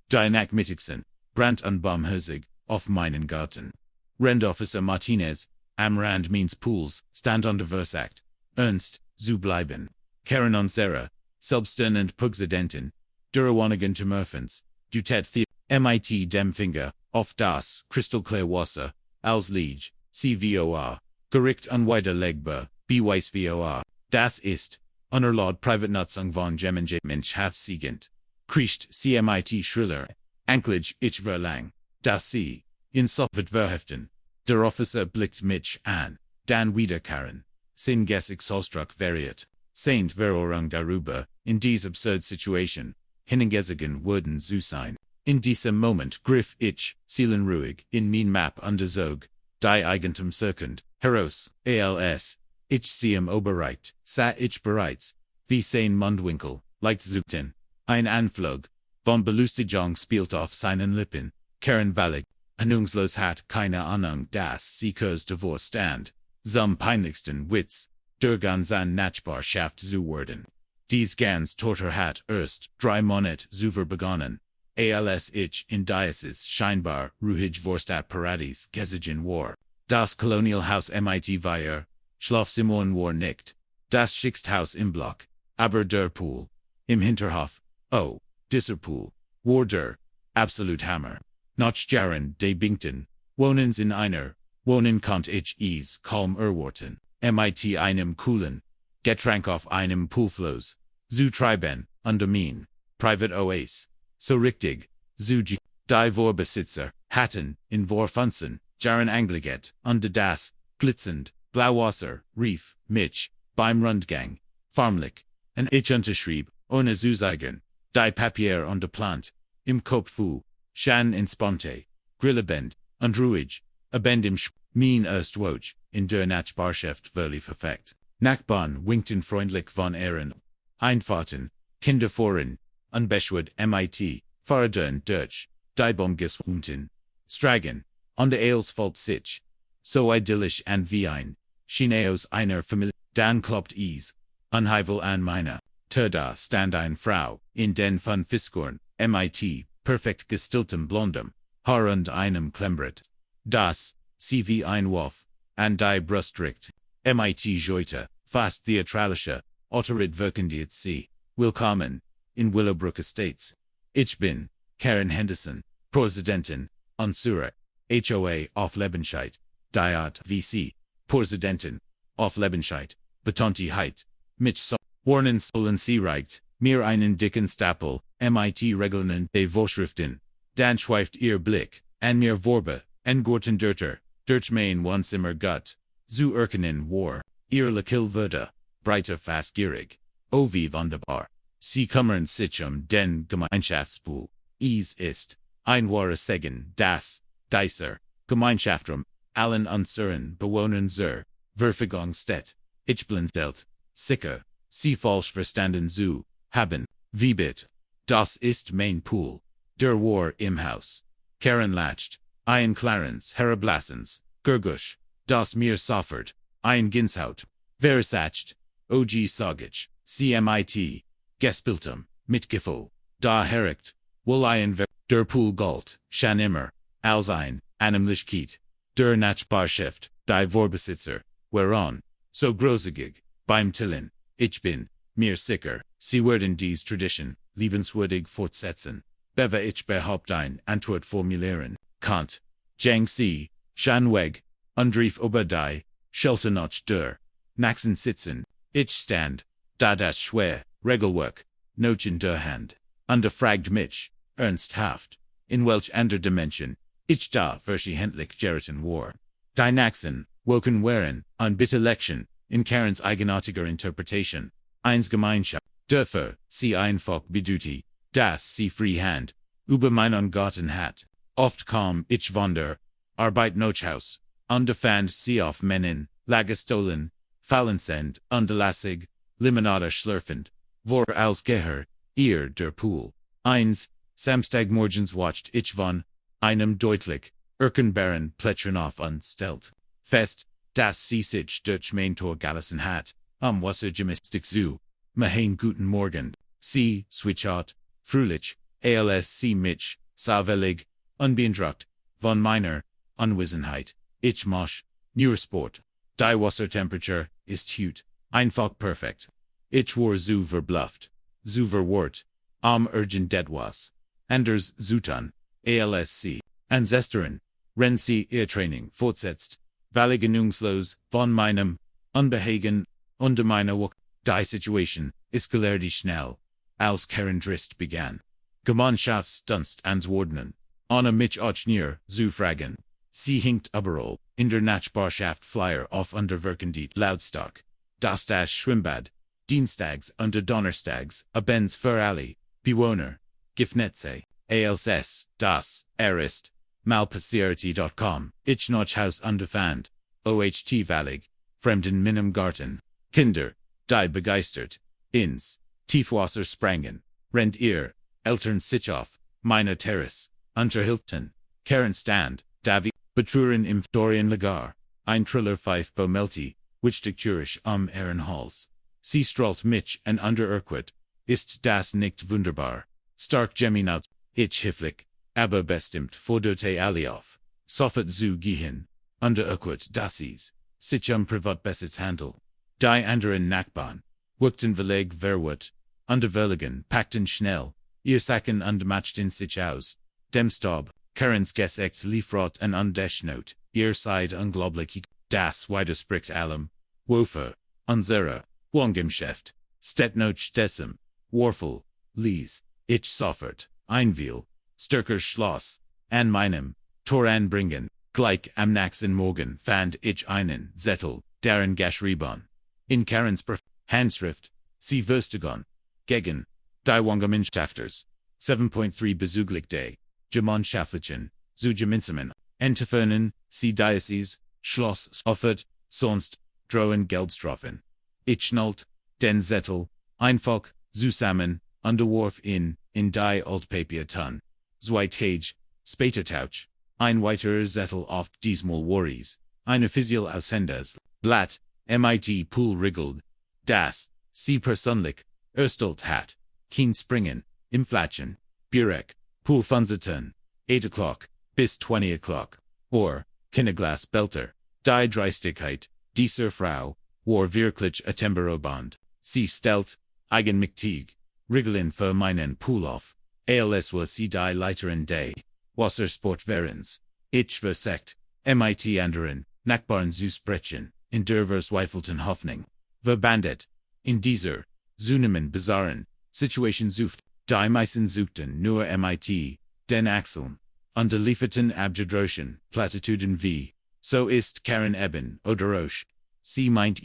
Die Nachmittagsen, Brand und Baumhäusig, auf meinen Garten. Rendofficer Martinez, am Rand means pools, stand on der Versakt. Ernst, zu bleiben. Karen und Sarah, Selbsten und Pugsidenten, Durawannigan to Murphans, Dutet the MIT dem Finger, auf das, Crystal Clear Wasser, als Liege, CVOR, Gericht unweiter Legbar, Beweis VOA, das ist, unerlaubt Privatnutzung von Gemenge Mensch Siegend. Kriegt CMIT Schriller, Anklage ich verlang, das Sie, in Sofort verheften. Der Officer blickt mich an, dann wieder Karen, sin gessig Solstruck variet, saint Verorung darüber, in dies absurd Situation, hingezogen wurden zu sein. In diesem Moment griff ich, seelenruhig, in mein Map unterzog, die Eigentum Circund, Heros, ALS, ich siem oberreicht, sa ich bereits, wie sein Mundwinkel, leicht zuckten, ein Anflug, von Belustigung spielt auf seinen Lippen, Karen Wallig, ahnungslos hat keine Ahnung, dass sie kurz davor stand, zum peinlichsten Witz, der ganzen Nachbarschaft zu werden. Dies ganz Torter hat erst 3 Monate zuvor begonnen. Als ich in Diocese scheinbar ruhig Vorstat Paradis gesiegen war. Das Kolonialhaus mit Weiher, Schlafzimmern war nicht. Das Schichthaus im Block, aber der Pool. Im Hinterhof, oh, dieser Pool, war der Absoluthammer. Nachbarn de Binkten, wohnens in einer, wohnen konnte ich es kaum erwarten. Mit einem coolen Getränk auf einem Poolfloß, zu treiben, unter mein Private Oase. So richtig, die Vorbesitzer hatten, in Vorfunzen, Jaren Angliget, unter das, glitzend, Blauwasser, rief, mich, beim Rundgang, farmlich, und ich unterschrieb, ohne zu sagen, die Papier und Plant, im Kopfu, Shan in Sponte, Grillebend, und ruhig, abend im mein erst Woj, in der Nachbarschaft völlig verfeckt. Nachbarn winkten freundlich von Ehren, Einfahrten, Kinder voran, unbeschwert mit, Fahrradern durch, die Baumgeswunten, Stragen, und der Ailsfalt sich, so idyllisch an wie ein, Chineos einer Familie, dann kloppt es, unheivel an meiner, da stand eine Frau, in den von Fiskorn, mit, perfekt gestilltem blondem, Haar und einem Klembret. Das, sie wie ein Wolf, an die Brust drückt, mit Joite, fast theatralische, Otterid wirkendiert sie, willkommen, in Willowbrook Estates. Ich bin, Karen Henderson, Präsidentin, unsere, HOA auf Lebenscheid, Diat VC, Präsidentin, auf Lebenscheid, betonte Heit, mich so, warnen sollen sie reicht, mir einen dicken Stapel, mit Regeln de Vorschriften, dann schweift ihr Blick, an mir vorbe, en Gorten Dörter, durch mein Wohnzimmer gut, zu erkennen war, ihr Lakil würde, breiter fast gierig, oh wie wunderbar. Sie kümmern sich den Gemeinschaftspool. Es ist, ein wahres Segen, das, dieser, Gemeinschaftsraum, allen unseren Bewohnern zur Verfügung steht. Ich blinzelt, sicher, sie falsch verstanden zu haben, wie bitte. Das ist mein Pool. Der war im Haus. Karen lacht, ein Clarence herablassens, Gurgusch, das mir soffert, ein Ginshaut, versacht, OG Sogich, CMIT, Gespiltum, mit Gefühl, da herricht, wohl ein der Pool Gold, Shan immer, als ein, Animlichkeit, der Nachbarschaft, die Vorbesitzer, whereon, so großzügig, beim Tillen, ich bin, mir sicher, sie werden dies Tradition, liebenswürdig fortsetzen, beva ich behaupt ein Antwort formulieren, Kant, Jang Sie, Shan Weg, Undrief Obadai, Schulternoch der, Naxen sitzen, ich stand, da das schwer, Regelwerk, noch in der Hand, underfragt mich, ernsthaft, in welch ander Dimension, ich da verschiedentlich geraten war. Die Naxen, woken waren, bitte Lection, in Karens eigenartiger Interpretation, eins Gemeinschaft, dürfer, sie einfach beduti, dass sie Freehand, über meinen Garten hat, oft kam ich von der Arbeit Nochhaus, underfand sie auf Menin, Lagestolen, Fallensend, underlassig, Limonade schlürfend, vor als Geher, ihr der Pool. Eins, Samstagmorgens wacht ich von einem deutlich, Erkenbaren Plätschern auf anstellt. Fest, dass sie sich durch mein Tor gelassen hat, Wasser Gymnastik zu, Mahain guten Morgen, sie, switchat, fröhlich, ALSC mich, Savelig, Unbeeindruckt, von meiner Unwissenheit, ich mosch, Neusport, die Wassertemperatur ist gut, einfach perfekt. Ich war zu verbluft, zu verwirrt, urgent etwas, anders zu tun, ALSC, Ancestren, wenn sie ihr Training fortsetzt, Verlegenungslos von meinem Unbehagen unter meiner Die Situation eskalierte schnell, als Karen Drist begann, Gemeinschaftsdienst anzuordnen, ohne mich auch nur zu fragen. Sie hinkt überall in der Nachbarschaft Flyer auf unterwirkende Lautstärke. Das Schwimmbad, Dienstags und Donnerstags, abends für alle Bewohner, Giftnetze, ALS, das ist, malpassierti.com, ich noch Haus unbefand, OHT Valig, Fremden Minem Garten, Kinder, die begeistert, ins Tiefwasser sprangen, rennt ihr, Eltern sich auf, meine Terrasse, Unterhilton, Karen Stand, Davi, Betruren im Dorian Lagar, ein Triller Pfeif Bomelti, Wichtigturisch Ehrenhals. Sie strahlt mich und Urquit, ist das nicht wunderbar, stark Geminaut, ich hifflich, aber bestimmt Fodote Aliof, Sofort zu gehen, Urquit Dassis, sich Privatbesitz handel. Die anderen Nachbarn, wuchten Verleg verwut, Verlegen, packten schnell, ihr Sacken machten sich aus, dem Staub, Karens Gesächt liefrot und Deschnot, ihr seid unglaublich, das widerspricht allem, Wofer, unsere, Wangemschäft, Stetnoch Desem, Warfel, Lies, ich sofort, Einwil, Stärker Schloss, an meinem, Tor anbringen, gleich am nächsten Morgen fand ich einen Zettel, deren geschrieben, in Karens Handschrift, sie Verstehen, gegen, die Wangemeinschafters, 7.3 Besuglichte, Gemeinschaftlichen, zu Gemeinsamen, Entfernen, sie Diocese, Schloss offert, sonst, drohen Geldstrafen. Ich schnallt, den Zettel, einfach, zusammen, unterworf in die Altpapier-Tun. Zweitage, später Tausch, ein weiterer Zettel auf diesmal Worries, ein offiziell Aussendes, Blatt, MIT Pool regelt, das, sie persönlich, erstellt hat, kein Springen, Inflation, Burek, Pool Funzeten, 8 o'clock, bis 20 o'clock, or, Kinneglas Belter, die Dreistigkeit, dieser Frau, war wirklich atemberaubend, sie stellt, eigenmächtig, Regeln für meinen Pool auf, als war sie die Leiterin des Wassersportvereins, ich versekt, MIT anderen, Nachbarn zu sprechen, in der verzweifelten Hoffnung, verbandet, in dieser, zunehmend bizarren, Situation sucht, die meisten suchten nur MIT, den Achseln, unterlieferten Abgedroschen, Plattituden wie, so ist Karen eben, Oderosch, sie meint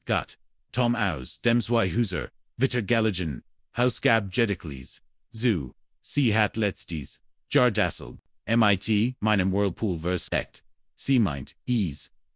Gott, Tom aus dem Zweihuser, Vittergaligen, Hausgab Jedikles, zu, sie hat letztes, Jardassel, MIT, meinem Whirlpool versekt, sie meint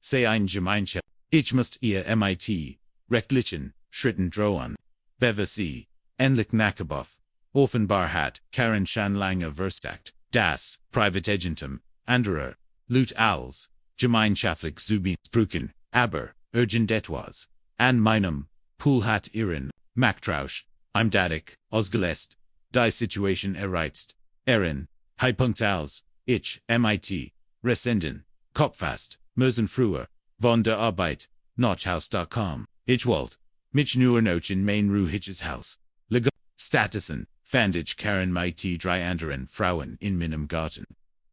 sei ein Gemeinschaft, ich muss ihr MIT, rechtlichen, Schritten drohen, beva sie, endlich Nakaboff, offenbar hat, Karen schon lange versekt, das, Privategentum, anderer, Lut als, gemeinschaftlich zu besprechen, aber, urgent etwas, an meinem, Pool hat ihren, Maktrausch, im Dadik, ausgelöst, die Situation erreizt, Highpunkt als, ich, MIT, Resenden, Kopfast, müssen früher, von der Arbeit, Notchhaus.com, ich wollt, mich nur noch in mein ruhiges Haus, legen, Statusen, fand ich Karen mit drei anderen Frauen in meinem Garten.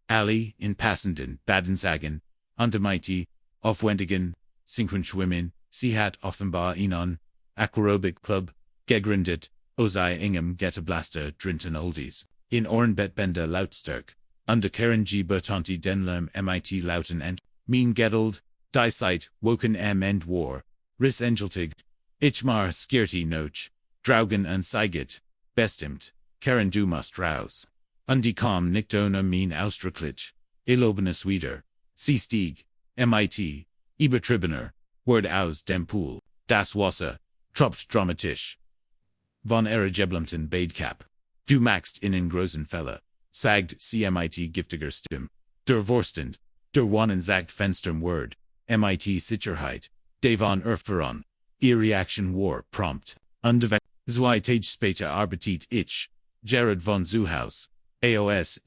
Alle, in passenden Badensagen, mit, aufwendigen, Synchronschwimmen, sie hat offenbar einen, Aquarobic Club, gegründet, sei engem Geteblaster drinten Oldies, in Ohrenbettbänder Lautstärk, unter Karen G. Bertanti den Lärm mit Lauten and, mein Geduld, die Zeit, woken end war, engeltig, ich mar skirti noch, draugen und seiget, bestimmt, Karen du musst raus. Und die kam nicht ohne mein Ausdrücklich, Elobenes wieder, sie stieg, mit, übertriebener, Word aus dem Pool, das Wasser, tropft dramatisch. Von Geblemten Badekap. Du magst in großen Fälle, sagt sie mit giftiger Stimme, der Vorstand, der Wannen sagt Fensterm Word, mit Sicherheit, Devon Erfveron, ihr Reaction war prompt, zwei Tage später arbeitet ich, Gerard von Zuhaus, AOS,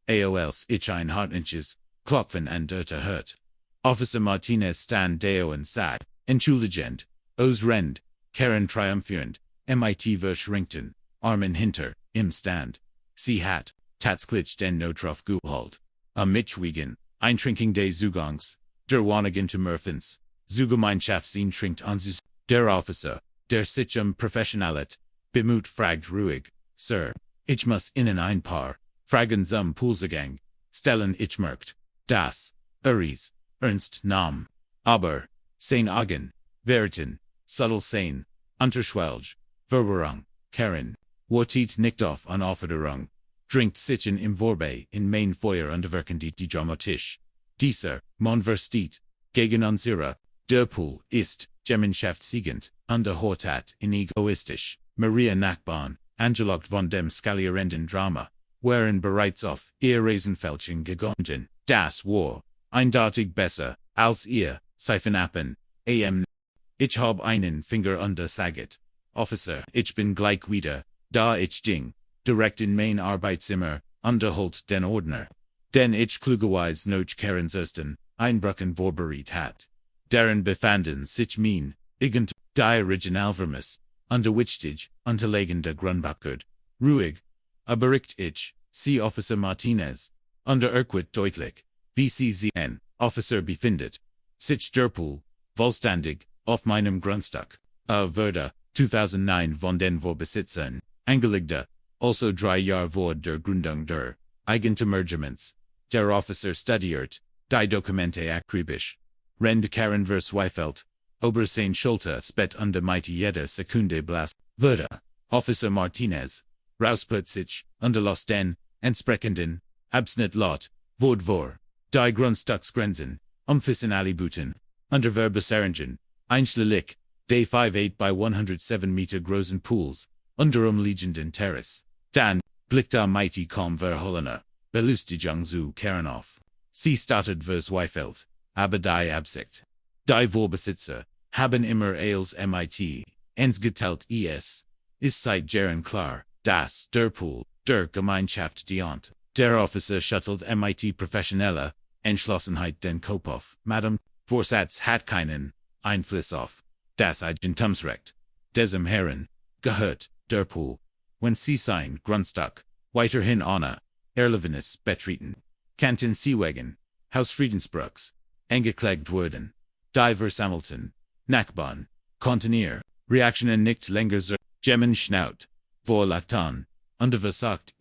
AOLs ich ein Hartnches, Klopfen and Dirte Hurt. Officer Martinez stand Deo and Sad, Entschuldigend, Os Rend, Karen triumphierend, MIT verschrinkten, Armen hinter, im Stand. Sie hat, Tatsklitsch den Notrof geholt. Am Mittwochen, Eintrinking des Zugangs, der Wanigen zu Murphens, Zugemeinschaftsin trinkt Anzus, der Officer, der sich Professionalet, bemut fragt ruhig, Sir, ich muss Ihnen ein paar Fragen zum Poolsgang stellen ich merkt, das, Uris, Ernst Nam, aber, sein Augen, Veriten, subtle sein, Unterschwelge, Verwirrung, Karen, Wotit nicht auf an Aufforderung, drinkt sichen im Vorbe in mein Feuer unterwerkend die Dramatisch. Dieser, mon versteht, gegen unsere, der Pool ist, Gemeinschaftssiegend, underhortat in egoistisch, Maria Nachbarn, angelogt von dem skalierenden Drama, wären bereits auf ihr Reisenfältchen gegangen, das war, eindeutig besser, als ihr, Seifenappen, Ich hab einen Finger under Saget. Officer, ich bin gleich wieder, da ich ging, direkt in mein Arbeitszimmer, unterholt den Ordner. Den ich klugerweise noch Karens ersten Einbrücken vorbereitet hat. Deren befanden sich mein, irgend, die Originalvermis, unterwichtig, unterlegende Grundbuchcode. Ruhig, bericht ich, Sie Officer Martinez, under deutlich, wie Sie sehen, Officer befindet, sich der Pool, vollständig, auf meinem Grundstück, wurde, 2009 von den Vorbesitzern, angelegte, also 3 Jahre vor der Gründung der Eigentümergements. Der Officer studiert, die Dokumente akribisch. Karen verzweifelt, ober sein Schulter spät under mighty jeder Sekunde blass, würde, Officer Martinez, rausput sich, unterlos den, entsprechenden, Abschnitt Lot, Wort vor, die Grundstücksgrenzen, umfissen alle Buten, under Verbesserungen, einschließlich, de 58 by 107 Meter großen Pools, under umliegenden Terrace. Dann, blickt mighty kaum verhollener, Belustigung zu Karen auf. Sie startet verzweifelt, aber die Absicht. Die Vorbesitzer, haben immer als MIT, ens geteilt ist seit Jahren klar, dass der Pool, der Gemeinschaft dient. Der Officer schuttelt MIT Professionelle, Entschlossenheit den Kopf auf. Madame, Vorsatz hat keinen Einfluss auf das Eigentumsrecht. Diesem Herren gehört der Pool. Wenn Sie sein Grundstück weiterhin ohne Erlaubnis betreten, könnten Sie wegen Hausfriedensbruchs angeklagt werden. Die versammelten Nachbarn konnten ihre Reaktionen nicht länger Gemmen schnaut, vorlagtan, unterversagt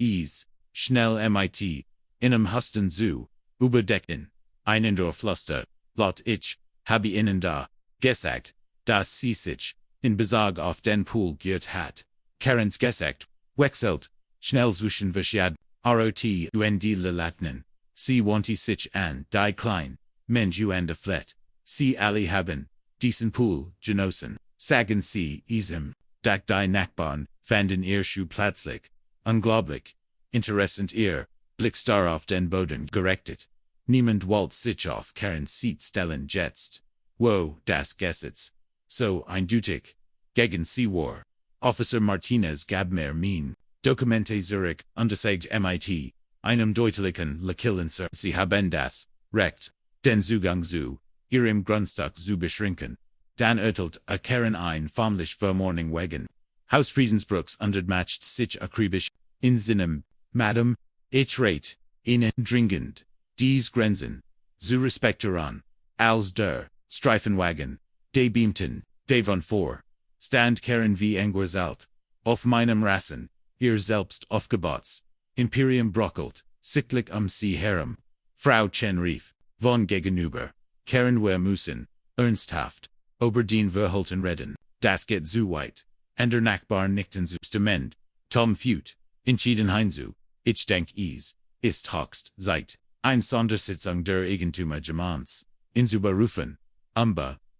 schnell MIT, einem Husten zu überdecken. Einen Dorfluster, laut ich, habe Ihnen da gesagt, dass Sie sich in Bezug auf den Pool geirrt hat. Karens gesagt, wechselt, schnell zwischen verschiedenen ROT-UND Lacknen. Sie wandte sich an die klein, Mensch und Flet. Sie alle haben diesen Pool genossen. Sagen Sie diesem, dass die Nachbarn fanden ihr Schuh plötzlich, unglaublich, interessant ihr Blick starr auf den Boden gerichtet. Niemand wollte sich auf Karens Seat stellen jetzt. Wo, das Gesetz. So eindeutig. Gegen Sie war. Officer Martinez gab mir mein Dokumente zurück, untersagt MIT, einem deutlichen Lekillen Sie haben das Recht, den Zugang zu Ihrem Grundstück zu beschränken. Dann urteilt Karen ein formlich Vermorning wegen Hausfriedensbruchs untermacht sich akribisch, in Sinem, Madame, ich rate Ihnen dringend, dies Grenzen zu respektieren, als der Streifenwagen, de Beamten, de von vor, stand Karen wie Engwersalt, auf meinem Rassen, ihr selbst aufgebaut, Imperium brockelt, sichtlich Sie herum, Frau Chen rief, von gegenüber, Karen wir müssen, ernsthaft, über den verholten reden, das geht zu weit, und der Nachbar nickten zustimmt, Tom Feut, entschieden zu, ich denk ist höchst Zeit, ein Sondersitzung der Eigentümergemeinschaft, berufen,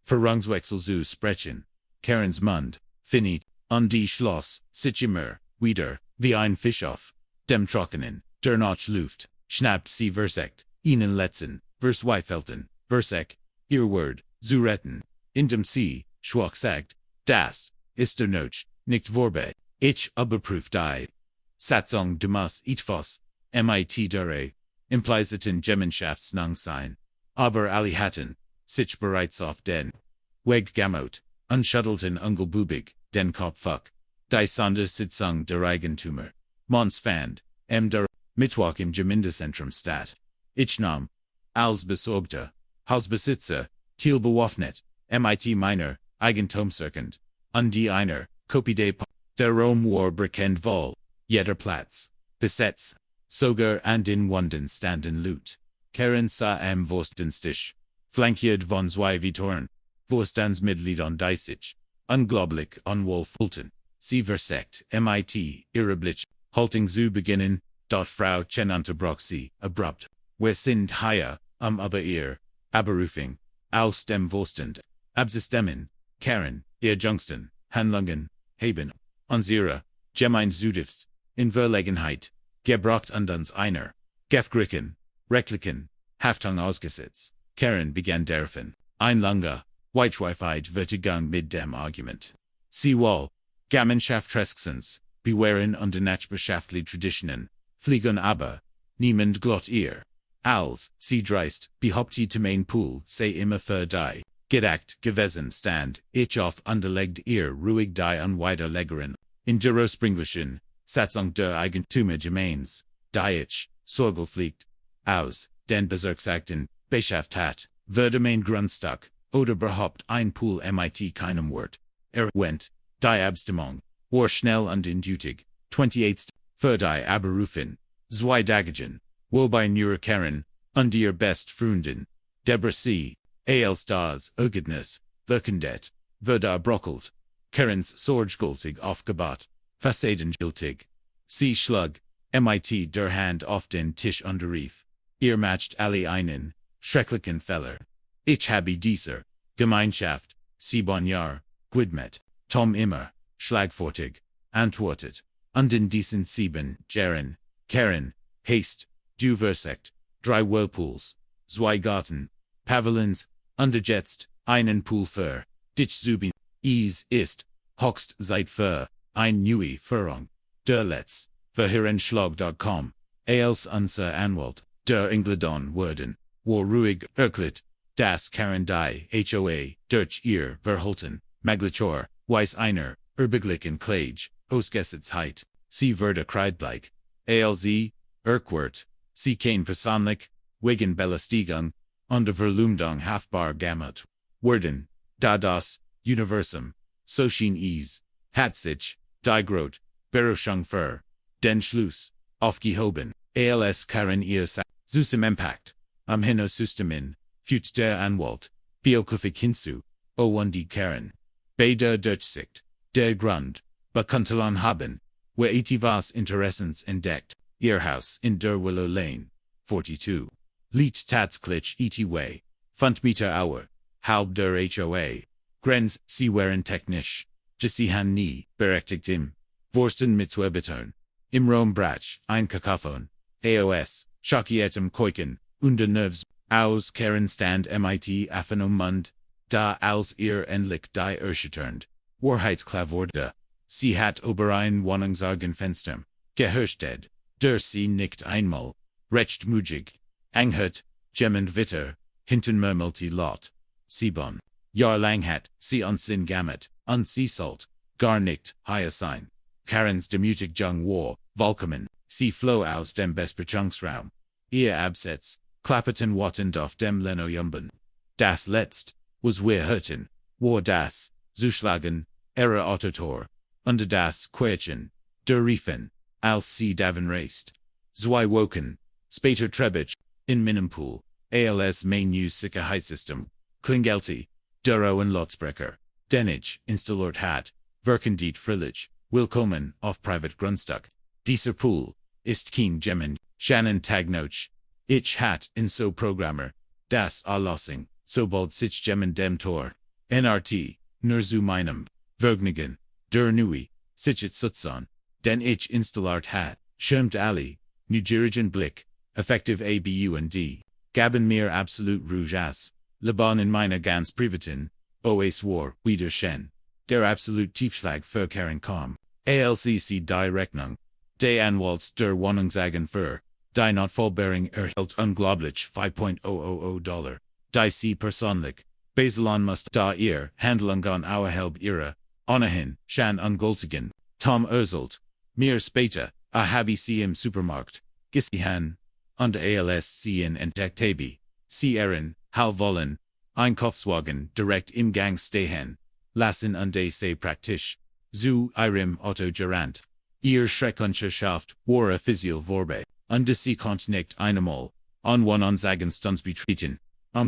Verrungswechsel zu sprechen, Karens Mund, finit, und die Schloss, sich immer, wieder, wie ein Fisch auf dem Trockenen, der noch Luft, schnappt sie versekt, ihnen letzten, verzweifelten, versek, ihr Wort, zu retten, indem sie, schwach sagt, das, ist der Noch, nicht vorbei, Ich überprüf die Satzung des Etwas mit der implies it in Gemeinschaftsnang sein. Aber alle hatten sich bereits auf den Weg gemacht, unschüttelten Ungelbubig, den Kopffuck, die Sondersitzung der Eigentümer. Mons fand, der Mittwoch im Gemeindezentrum statt. Ich nahm, als besorgter Hausbesitzer, teilbewaffnet, mit meiner Eigentumsurkund, und die einer Kopie der Rom war bekannt wohl, jeder Platz, besetzt, sogar an den Wänden standen Lut. Karen sah am Wurstenstisch, flankiert von zwei Vitoren, Vorstandsmitgliedern die sich, unglaublich unwohlfühlten. Sie versekt, mit ihrer Haltung zu beginnen, dort Frau Chen unterbrach sie, abrupt. Wir sind hier, aber ihr Aberufung, aus dem Vorstand, abzustimmen, Karen, ihr Jüngsten, Handlungen, haben, unsere, Gemeinschafts, in Verlegenheit, gebracht und uns einer, gefgriffen, rechtlichen, Haftung ausgesetzt. Karen begann daraufhin, ein langer, weitschweifheit Vertigung mit dem Argument. Sie wohl, Gemeinschaftskrieg bewähren und nachbarschaftliche Traditionen, fliegen aber, niemand glaubt ihr. Als Sie dreiste, behauptete mein Pool sei immer für die gedeckt gewesen stand, ich auf unterlegt ihr ruhig die Unwiderlegerin, in der ursprünglichen Satzung der Eigentümergemeins, die ich, sorgfältig, aus den Bezirksakten, beschafft hat, würde mein Grundstück, oder überhaupt ein Pool mit keinem Wort, went, die Abstimmung, war schnell und endgültig, 28. Für die Aberufung, zwei Dagen, wobei nur Karen, und ihr best Freundin, Deborah C., als das Ergebnis, verkündet, wurde brockelt, Karens sorgfältig aufgebaut, fassadengültig. Sie schlug, mit der Hand auf den Tisch und rief, ihr macht alle einen, schrecklichen Fehler. Ich habe dieser Gemeinschaft, 7 Jahre, gewidmet, Tom immer, schlagfertig, antwortet, und in diesen 7 Jahren, Karen, hast, du versekt, 3 Whirlpools, 2 Garten, Pavillons, und jetzt, einen Pool für dich zu ist, höchst Zeit für ein neue Führung. Der Letz, verhörenschlag.com, als unser Anwalt, der Engledon wurden, war ruhig erklärt, dass Karen die HOA durch ihr Verhalten, Maglichor, weiß einer, erbiglichen Klage, ausgesetztheit, sie wurde kreidbleich, als erquart, sie kein persönlich, wegen Belästigung, und der Verleumdung haftbar gemacht wurden, da das Universum, so schien es, hat sich, die Grot, Berufung für den Schluss, aufgehoben, als Karen ihr Zusem Impact, am Hinno-Systemin, führt der Anwalt, biografik hinzu, und die Karen, bei der Durchsicht, der Grund, bekanntlan haben, wo etwas Interessens entdeckt, ihr Haus in der Willow Lane, 42. Liet tatsächlich etwa, Fundmeter Hour, halb der HOA, Grenz, sie waren technisch, sie han nie, berechtigt im, Wursten mit Zwerbetern, im Rom Brach, ein Kakophon, AOS, Schokietem Koiken, und Nervs, aus Karen stand mit Affenum Mund, da als ihr endlich die erschütternd, Wahrheit klar wurde, sie hat über ein Wohnungsargenfenster, gehörstet, der sie nicht einmal, recht mugig, anghört, gemmend Witter, hinten murmelte laut, 7 Jahr lang hat, sie uns in Gammet, und sie sollt, gar nicht, hier sein. Karens Demütigung war, vollkommen, sie floh aus dem Besprechungsraum. Ihr Absatz, klapperten wattend auf dem Linoleumboden. Das Letzt, was wir hörten, war das, Zuschlagen, ihrer Autotor, unter das Quätschen, der Riefen, als sie davon reist. Zwei Wochen, später Trebich, in meinem Pool, als mein neues Sicherheitssystem, Klingelte, der und Lautsprecher, den ich installiert hat, verkündet freilich, willkommen auf Privat Grundstück. Dieser Pool ist kein Gemein, Shannon Tagnoch. Ich hat in so Programmer, das Erlassung, sobald sich Gemein dem Tor, NRT, nur zu meinem, Vergnügen, der Nui, sich Sutzon, den ich installiert hat, schirmt alle, Nigerian Blick, effektiv ABUND, gaben mir absolut Rujas, Liban in meiner ganz privaten, OAS war, wieder Shen, der absolut Tiefschlag für Karen kam. ALCC die Rechnung, die Anwalts der Wohnungssagen für, die Notfallbearing erhält unglaublich $5.000, die Sie persönlich bezahlen muss, da ihr Handlungen außerhalb ihrer ohnehin schon ungültigen Tom Erzelt, mir später, habe sie im Supermarkt gesehen, und als sie ihn entdeckt habe, sie ihren wollen Einkaufswagen direkt im Gang stehen lassen und sie praktisch zu ihrem Auto gerannt. Ihr Schreckensschaft war offiziell vorbei, und sie konnte nicht einmal an Wohnungssagenstands betreten,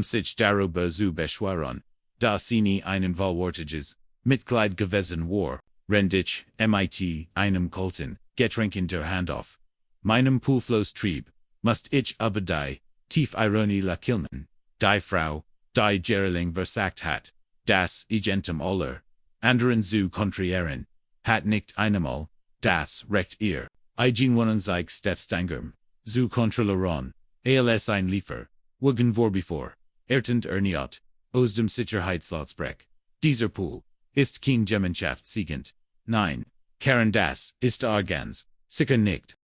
sich darüber zu beschweren, da sie nie einen wahlwörtiges Mitglied gewesen war, rendich mit einem kalten Getränk in der Hand auf meinem Poolfloß trieb, musst ich aber die Tiefironie lächeln, die Frau, die Gerling versagt hat, das Igentem aller anderen zu kontrieren, hat nicht einmal das Recht ihr Eigenwohnungsig Stepstangem zu kontrollieren, als ein Liefer, wagen vor bevor, ertend erniot, aus dem Sicherheitslotsbrech. Dieser Pool ist kein Gemeinschaft siegend. Nein, Karen das ist ganz sicher nicht.